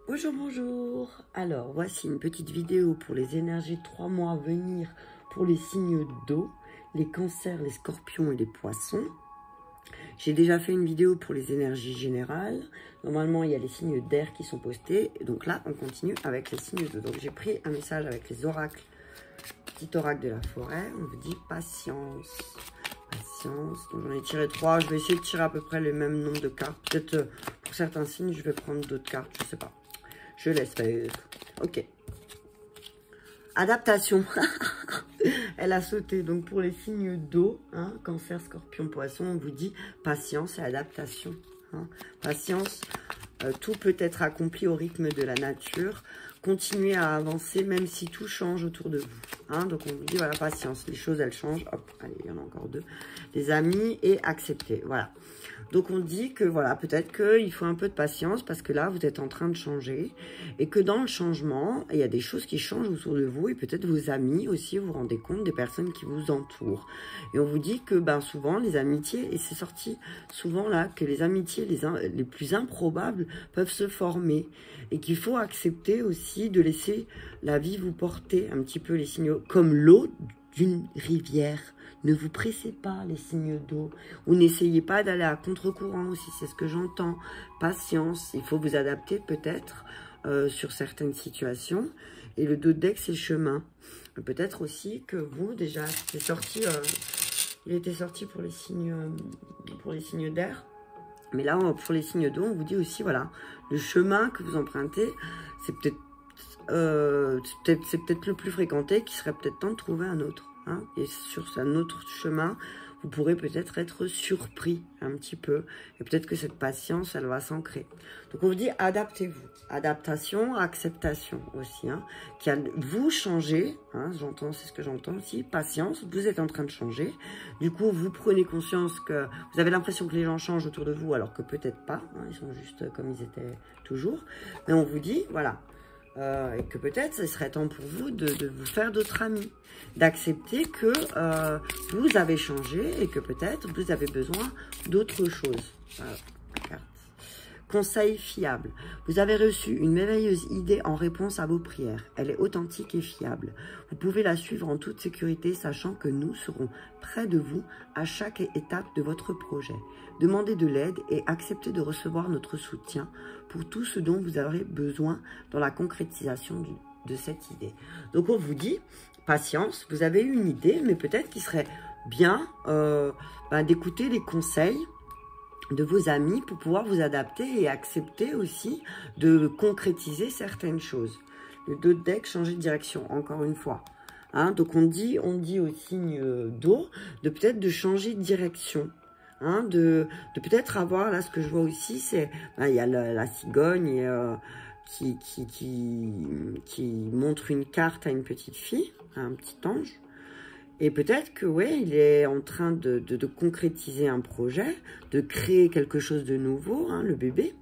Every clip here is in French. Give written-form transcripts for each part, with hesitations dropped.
Bonjour, bonjour. Alors, voici une petite vidéo pour les énergies de 3 mois à venir pour les signes d'eau, les cancers, les scorpions et les poissons. J'ai déjà fait une vidéo pour les énergies générales. Normalement, il y a les signes d'air qui sont postés. Donc là, on continue avec les signes d'eau. Donc, j'ai pris un message avec les oracles, petit oracle de la forêt. On vous dit patience. Patience. Donc, j'en ai tiré 3. Je vais essayer de tirer à peu près le même nombre de cartes. Peut-être pour certains signes, je vais prendre d'autres cartes. Je sais pas. Je laisse faire. Ok. Adaptation. Elle a sauté. Donc, pour les signes d'eau, hein, cancer, scorpion, poisson, on vous dit patience et adaptation. Hein. Patience, tout peut être accompli au rythme de la nature. Continuez à avancer même si tout change autour de vous. Hein. Donc, on vous dit, voilà, patience. Les choses, elles changent. Hop, allez, il y en a encore 2. Les amis et accepter. Voilà. Donc, on dit que, voilà, peut-être qu'il faut un peu de patience parce que là, vous êtes en train de changer et que dans le changement, il y a des choses qui changent autour de vous et peut-être vos amis aussi, vous vous rendez compte des personnes qui vous entourent. Et on vous dit que, ben, souvent, les amitiés, et c'est sorti souvent là, que les amitiés les plus improbables peuvent se former et qu'il faut accepter aussi de laisser la vie vous porter un petit peu les signaux comme l'eau d'une rivière. Ne vous pressez pas les signes d'eau, ou n'essayez pas d'aller à contre-courant aussi, c'est ce que j'entends. Patience, il faut vous adapter peut-être sur certaines situations. Et le dos de deck, c'est chemin. Peut-être aussi que vous, déjà, c'est sorti, il était sorti pour les signes d'air. Mais là, pour les signes d'eau, on vous dit aussi, voilà, le chemin que vous empruntez, c'est peut-être le plus fréquenté, qui serait peut-être temps de trouver un autre. Hein, et sur un autre chemin, vous pourrez peut-être être surpris un petit peu. Et peut-être que cette patience, elle va s'ancrer. Donc, on vous dit, adaptez-vous. Adaptation, acceptation aussi. Hein, vous changez. Hein, j'entends, c'est ce que j'entends aussi. Patience, vous êtes en train de changer. Du coup, vous prenez conscience que vous avez l'impression que les gens changent autour de vous, alors que peut-être pas. Hein, ils sont juste comme ils étaient toujours. Mais on vous dit, voilà. Et que peut-être ce serait temps pour vous de vous faire d'autres amis, d'accepter que vous avez changé et que peut-être vous avez besoin d'autre chose. Voilà, carte. Conseil fiable. Vous avez reçu une merveilleuse idée en réponse à vos prières. Elle est authentique et fiable. Vous pouvez la suivre en toute sécurité, sachant que nous serons près de vous à chaque étape de votre projet. Demandez de l'aide et acceptez de recevoir notre soutien pour tout ce dont vous aurez besoin dans la concrétisation de cette idée. Donc on vous dit, patience, vous avez eu une idée, mais peut-être qu'il serait bien d'écouter les conseils de vos amis pour pouvoir vous adapter et accepter aussi de concrétiser certaines choses. Le dos de deck, changer de direction, encore une fois. Hein, donc on dit au signe d'eau de peut-être de changer de direction. Hein, de peut-être avoir, là ce que je vois aussi, c'est, il y a la cigogne qui montre une carte à une petite fille, à un petit ange. Et peut-être que, ouais, il est en train de concrétiser un projet, de créer quelque chose de nouveau, hein, le bébé.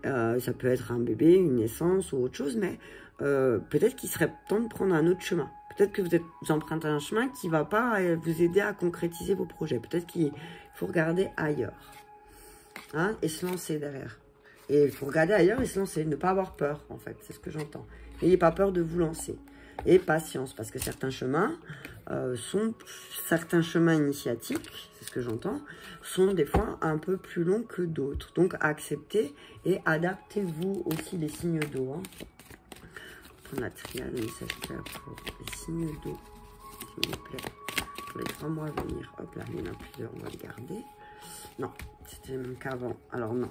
Ça peut être un bébé, une naissance ou autre chose, mais peut-être qu'il serait temps de prendre un autre chemin. Peut-être que vous empruntez un chemin qui ne va pas vous aider à concrétiser vos projets. Peut-être qu'il faut regarder ailleurs, hein, et se lancer derrière. Et il faut regarder ailleurs et se lancer, ne pas avoir peur, en fait, c'est ce que j'entends. N'ayez pas peur de vous lancer. Et patience, parce que certains chemins initiatiques, c'est ce que j'entends, sont des fois un peu plus longs que d'autres. Donc, acceptez et adaptez-vous aussi les signes d'eau. Hein. Prendre la triade, le message clair pour les signes d'eau, s'il vous plaît, pour les 3 mois à venir. Hop là, il y en a plusieurs, on va le garder. Non, c'était même qu'avant. Alors non,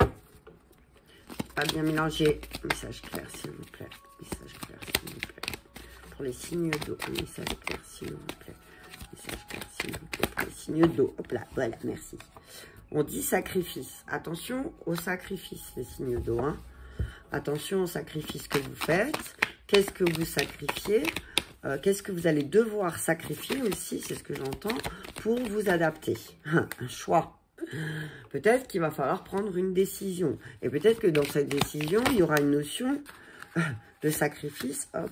pas bien mélangé. Message clair, s'il vous plaît. Message clair, s'il vous plaît. Pour les signes d'eau, message clair, s'il vous plaît. Message clair, s'il vous plaît. Pour les signes d'eau. Hop là, voilà, merci. On dit sacrifice. Attention au sacrifice, les signes d'eau. Hein. Attention au sacrifice que vous faites. Qu'est-ce que vous sacrifiez? Qu'est-ce que vous allez devoir sacrifier aussi, c'est ce que j'entends, pour vous adapter. Un choix. Peut-être qu'il va falloir prendre une décision. Et peut-être que dans cette décision, il y aura une notion de sacrifice. Hop.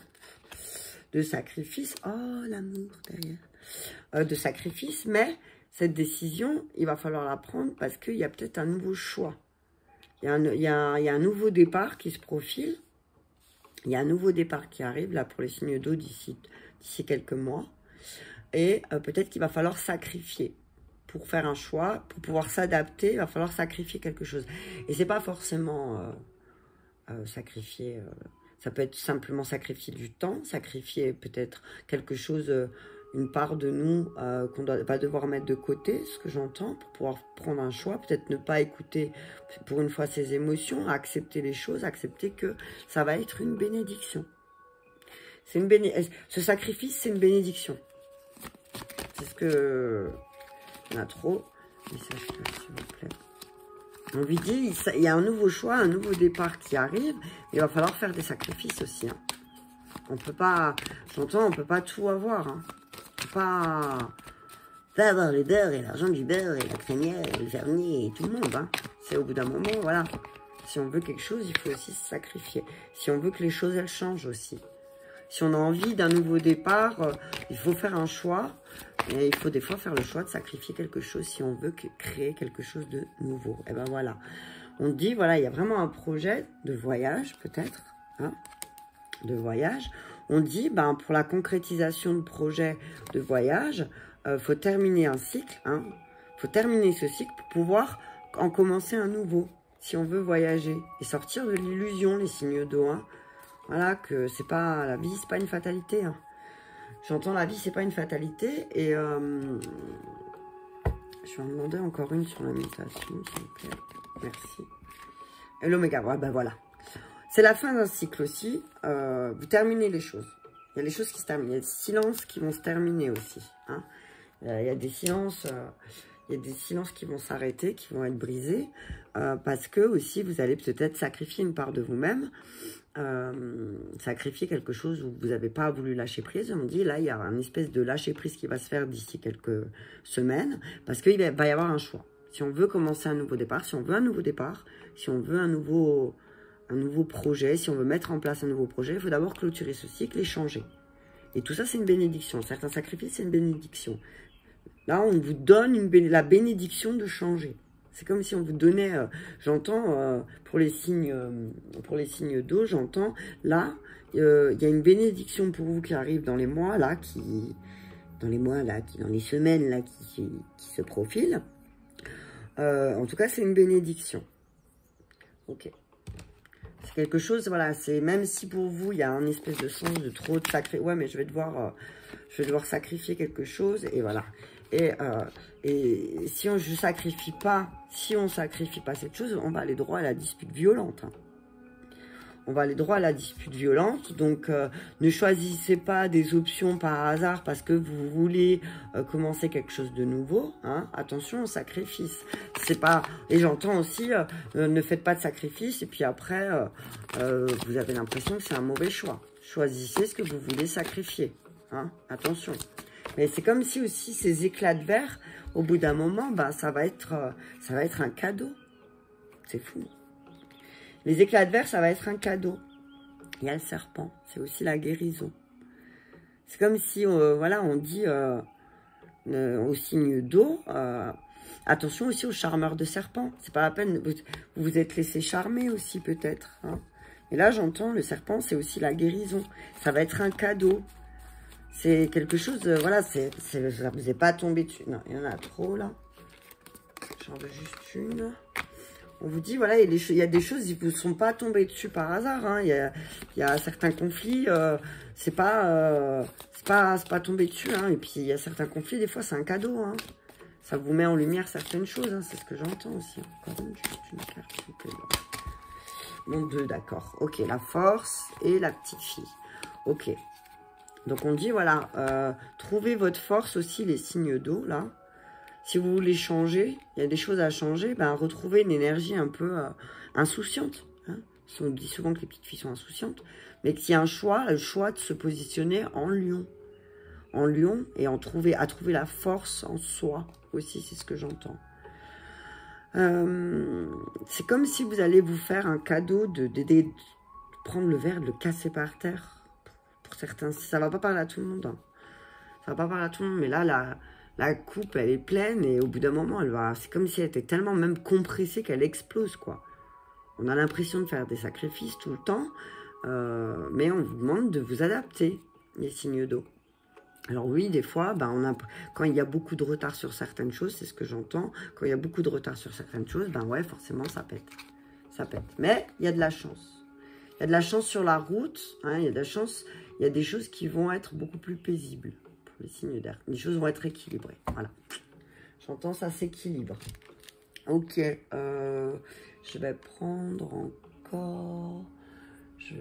De sacrifice. Oh, l'amour derrière. De sacrifice, mais cette décision, il va falloir la prendre parce qu'il y a peut-être un nouveau choix. Il y a un nouveau départ qui se profile. Il y a un nouveau départ qui arrive, là, pour les signes d'eau d'ici quelques mois. Et peut-être qu'il va falloir sacrifier. Pour faire un choix, pour pouvoir s'adapter, il va falloir sacrifier quelque chose. Et c'est pas forcément sacrifier... ça peut être simplement sacrifier du temps, sacrifier peut-être quelque chose, une part de nous qu'on va devoir mettre de côté, ce que j'entends, pour pouvoir prendre un choix, peut-être ne pas écouter pour une fois ses émotions, accepter les choses, accepter que ça va être une bénédiction. C'est une ce sacrifice, c'est une bénédiction. C'est ce que... Il y en a trop. Message s'il vous plaît. On lui dit, il y a un nouveau choix, un nouveau départ qui arrive. Il va falloir faire des sacrifices aussi. Hein. On peut pas, j'entends, on peut pas tout avoir. Hein. On peut pas avoir le beurre et l'argent du beurre et la crémière et le vernis et tout le monde. Hein. C'est au bout d'un moment, voilà. Si on veut quelque chose, il faut aussi se sacrifier. Si on veut que les choses, elles changent aussi. Si on a envie d'un nouveau départ, il faut faire un choix. Et il faut des fois faire le choix de sacrifier quelque chose si on veut créer quelque chose de nouveau. Et ben voilà. On dit, voilà, il y a vraiment un projet de voyage, peut-être. Hein, de voyage. On dit, ben, pour la concrétisation de projet de voyage, faut terminer un cycle. Hein, faut terminer ce cycle pour pouvoir en commencer un nouveau. Si on veut voyager et sortir de l'illusion, les signes d'eau. Hein, voilà, que c'est pas, la vie, c'est pas une fatalité. Hein. J'entends la vie, c'est pas une fatalité. Et je vais en demander encore une sur la méditation, s'il vous plaît. Merci. Et l'oméga, ouais, ben voilà. C'est la fin d'un cycle aussi. Vous terminez les choses. Il y a les choses qui se terminent. Il y a des silences qui vont se terminer aussi. Hein. Il y a des silences... il y a des silences qui vont s'arrêter, qui vont être brisés, parce que aussi vous allez peut-être sacrifier une part de vous-même, sacrifier quelque chose où vous n'avez pas voulu lâcher prise. On dit là, il y a une espèce de lâcher prise qui va se faire d'ici quelques semaines, parce qu'il va y avoir un choix. Si on veut commencer un nouveau départ, si on veut un nouveau départ, si on veut un nouveau projet, si on veut mettre en place un nouveau projet, il faut d'abord clôturer ce cycle et changer. Et tout ça, c'est une bénédiction. Certains sacrifices, c'est une bénédiction. Là, on vous donne la bénédiction de changer. C'est comme si on vous donnait, j'entends, pour les signes d'eau, j'entends, là, il y a une bénédiction pour vous qui arrive dans les mois, là, dans les semaines, là, qui se profilent. En tout cas, c'est une bénédiction. Ok. C'est quelque chose, voilà, c'est même si pour vous, il y a un espèce de sens de trop de sacrifice. Ouais, mais je vais devoir sacrifier quelque chose, et voilà. Et si on ne sacrifie pas cette chose, on va aller droit à la dispute violente. Hein. On va aller droit à la dispute violente. Donc, ne choisissez pas des options par hasard parce que vous voulez commencer quelque chose de nouveau. Hein. Attention au sacrifice. C'est pas. Et j'entends aussi, ne faites pas de sacrifice. Et puis après, vous avez l'impression que c'est un mauvais choix. Choisissez ce que vous voulez sacrifier. Hein. Attention. Mais c'est comme si aussi ces éclats de verre, au bout d'un moment, bah, ça va être un cadeau. C'est fou. Les éclats de verre, ça va être un cadeau. Il y a le serpent. C'est aussi la guérison. C'est comme si, voilà, on dit au signe d'eau, attention aussi aux charmeurs de serpents. C'est pas la peine, vous vous êtes laissé charmer aussi peut-être. Hein. Et là, j'entends, le serpent, c'est aussi la guérison. Ça va être un cadeau. C'est quelque chose, voilà, ça ne vous est pas tombé dessus. Non, il y en a trop, là. J'en veux juste une. On vous dit, voilà, il y a des choses qui ne vous sont pas tombées dessus par hasard. Hein. Il y a certains conflits, c'est pas tombé dessus. Hein. Et puis, il y a certains conflits, des fois, c'est un cadeau. Hein. Ça vous met en lumière certaines choses. Hein. C'est ce que j'entends aussi. Encore juste une carte, s'il vous plaît. Bon, 2, d'accord. Ok, la force et la petite fille. Ok. Donc, on dit, voilà, trouvez votre force aussi, les signes d'eau, là. Si vous voulez changer, il y a des choses à changer, ben, retrouvez une énergie un peu insouciante. Hein. On dit souvent que les petites filles sont insouciantes, mais qu'il y a un choix, le choix de se positionner en lion. En lion et à trouver la force en soi aussi, c'est ce que j'entends. C'est comme si vous allez vous faire un cadeau de prendre le verre, de le casser par terre. Pour certains, ça va pas parler à tout le monde. Hein. Ça va pas parler à tout le monde, mais là, la coupe, elle est pleine et au bout d'un moment, c'est comme si elle était tellement même compressée qu'elle explose, quoi. On a l'impression de faire des sacrifices tout le temps. mais on vous demande de vous adapter, les signes d'eau. Alors oui, des fois, quand il y a beaucoup de retard sur certaines choses, c'est ce que j'entends, quand il y a beaucoup de retard sur certaines choses, ouais, forcément, ça pète. Ça pète. Mais il y a de la chance. Il y a de la chance sur la route, hein, il y a de la chance, il y a des choses qui vont être beaucoup plus paisibles pour les signes d'air. Les choses vont être équilibrées, voilà. J'entends, ça s'équilibre. Ok, je vais prendre encore... Je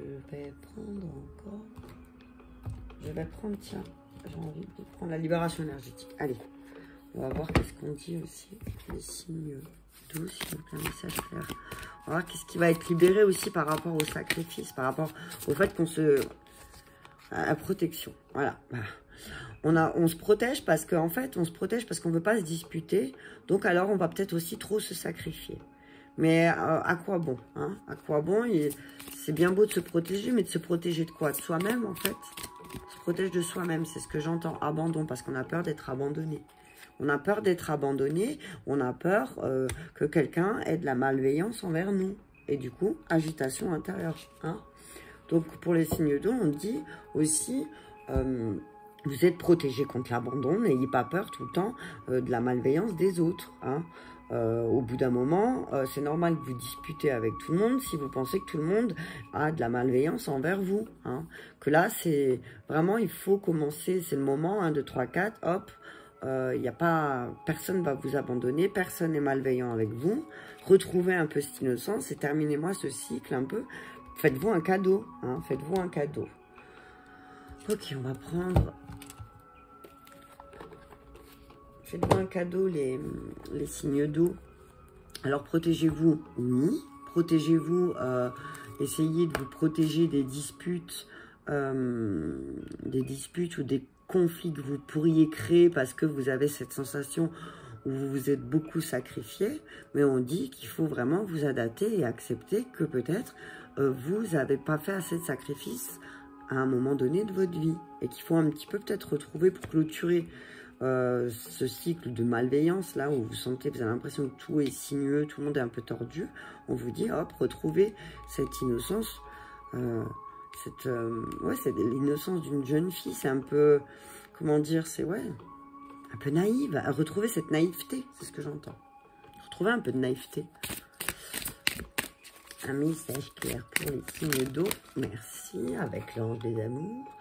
vais prendre, tiens, j'ai envie de prendre la libération énergétique. Allez, on va voir qu'est-ce qu'on dit aussi. Les signes d'eau, s'il y a un message clair. On va voir qu'est-ce qui va être libéré aussi par rapport au sacrifice, par rapport au fait qu'on se... à la protection. Voilà. On se protège parce qu'en fait, on se protège parce qu'on ne veut pas se disputer. Donc alors, on va peut-être aussi trop se sacrifier. Mais à quoi bon, hein? À quoi bon? C'est bien beau de se protéger, mais de se protéger de quoi? De soi-même, en fait. On se protège de soi-même, c'est ce que j'entends. Abandon, parce qu'on a peur d'être abandonné. On a peur d'être abandonné, on a peur que quelqu'un ait de la malveillance envers nous. Et du coup, agitation intérieure. Hein? Donc, pour les signes d'eau, on dit aussi... vous êtes protégé contre l'abandon, n'ayez pas peur tout le temps de la malveillance des autres. Hein. Au bout d'un moment, c'est normal que vous disputez avec tout le monde si vous pensez que tout le monde a de la malveillance envers vous. Hein. Que là, c'est vraiment, il faut commencer, c'est le moment, 1, 2, 3, 4, hop, personne ne va vous abandonner, personne n'est malveillant avec vous. Retrouvez un peu cette innocence et terminez-moi ce cycle un peu. Faites-vous un cadeau, hein, faites-vous un cadeau. Ok, on va prendre... Faites-vous un cadeau, les signes d'eau. Alors, protégez-vous, oui. Protégez-vous, essayez de vous protéger des disputes ou des conflits que vous pourriez créer parce que vous avez cette sensation où vous vous êtes beaucoup sacrifié. Mais on dit qu'il faut vraiment vous adapter et accepter que peut-être vous n'avez pas fait assez de sacrifices à un moment donné de votre vie. Et qu'il faut un petit peu peut-être retrouver pour clôturer ce cycle de malveillance là où vous sentez, vous avez l'impression que tout est sinueux, tout le monde est un peu tordu. On vous dit hop, retrouvez cette innocence, ouais, c'est l'innocence d'une jeune fille, c'est un peu, comment dire, c'est ouais, un peu naïve, retrouver cette naïveté, c'est ce que j'entends. Retrouver un peu de naïveté. Un message clair pour les signes d'eau, merci, avec l'ange des amours.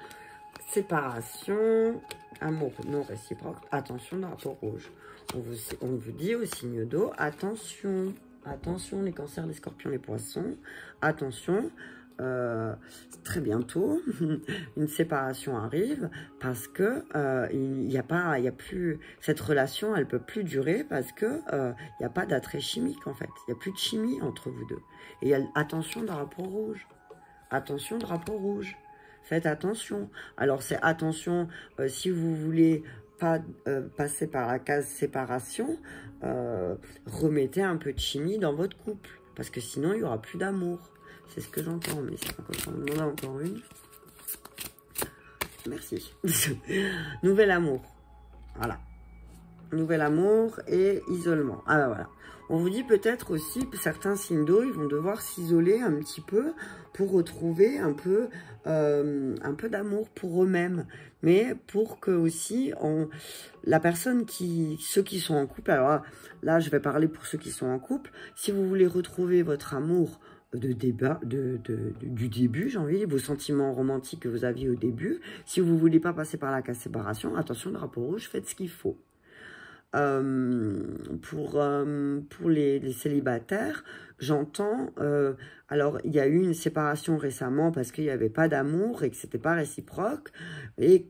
Séparation, amour non réciproque, attention drapeau rouge. On vous dit aux signes d'eau, attention, attention les cancers, les scorpions, les poissons, attention, très bientôt, une séparation arrive parce que il y a plus, cette relation, elle peut plus durer parce que il n'y a pas d'attrait chimique en fait, il n'y a plus de chimie entre vous deux. Et il y a attention drapeau rouge, attention drapeau rouge. Faites attention. Alors, c'est attention, si vous voulez pas passer par la case séparation, remettez un peu de chimie dans votre couple. Parce que sinon, il n'y aura plus d'amour. C'est ce que j'entends. Mais c'est encore, on en demande encore une. Merci. Nouvel amour. Voilà. Nouvel amour et isolement. Ah ben voilà. On vous dit peut-être aussi, certains signes d'eau, ils vont devoir s'isoler un petit peu pour retrouver un peu d'amour pour eux-mêmes. Mais pour que aussi, la personne ceux qui sont en couple, alors là, je vais parler pour ceux qui sont en couple, si vous voulez retrouver votre amour du début, j'ai envie de dire, vos sentiments romantiques que vous aviez au début, si vous ne voulez pas passer par la case séparation, attention, drapeau rouge, faites ce qu'il faut. Pour les célibataires, j'entends, alors il y a eu une séparation récemment parce qu'il n'y avait pas d'amour et que c'était pas réciproque,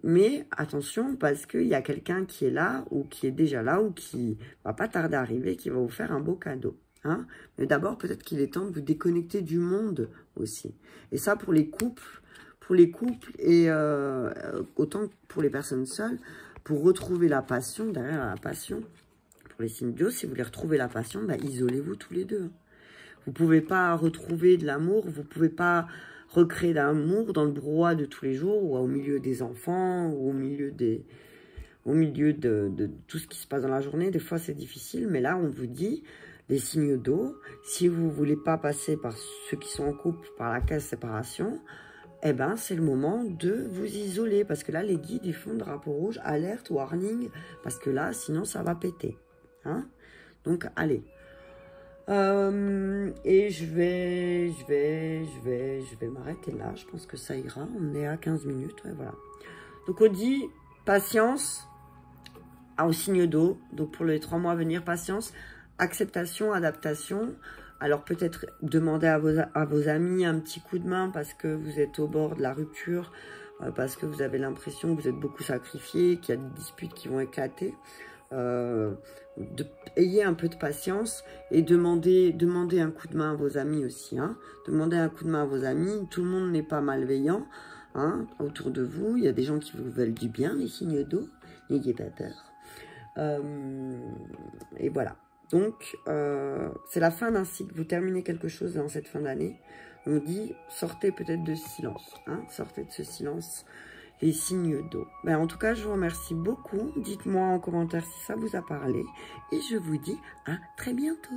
mais attention parce qu'il y a quelqu'un qui est là ou qui est déjà là ou qui va pas tarder à arriver, qui va vous faire un beau cadeau. Hein. Mais d'abord, peut-être qu'il est temps de vous déconnecter du monde aussi. Et ça, pour les couples et autant que pour les personnes seules, pour retrouver la passion, derrière la passion, pour les signes d'eau, si vous voulez retrouver la passion, isolez-vous tous les deux. Vous ne pouvez pas retrouver de l'amour, vous ne pouvez pas recréer d'amour dans le brouhaha de tous les jours, ou au milieu des enfants, ou au milieu de tout ce qui se passe dans la journée. Des fois, c'est difficile, mais là, on vous dit, des signes d'eau. Si vous ne voulez pas passer par ceux qui sont en couple, par la case séparation, eh ben, c'est le moment de vous isoler. Parce que là, les guides, ils font drapeau rouge, alerte, warning. Parce que là, sinon, ça va péter. Hein? Donc, allez. Et je vais m'arrêter là. Je pense que ça ira. On est à 15 minutes. Ouais, voilà. Donc, on dit patience au signe d'eau. Donc, pour les 3 mois à venir, patience, acceptation, adaptation. Alors, peut-être demander à vos amis un petit coup de main parce que vous êtes au bord de la rupture, parce que vous avez l'impression que vous êtes beaucoup sacrifié, qu'il y a des disputes qui vont éclater. Ayez un peu de patience et demandez un coup de main à vos amis aussi. Hein. Demandez un coup de main à vos amis. Tout le monde n'est pas malveillant hein, autour de vous. Il y a des gens qui vous veulent du bien, les signes d'eau. N'ayez pas peur. Et voilà. Donc, c'est la fin d'un cycle. Vous terminez quelque chose dans cette fin d'année. On dit, sortez peut-être de ce silence. Hein, sortez de ce silence. Les signes d'eau. Ben, en tout cas, je vous remercie beaucoup. Dites-moi en commentaire si ça vous a parlé. Et je vous dis à très bientôt.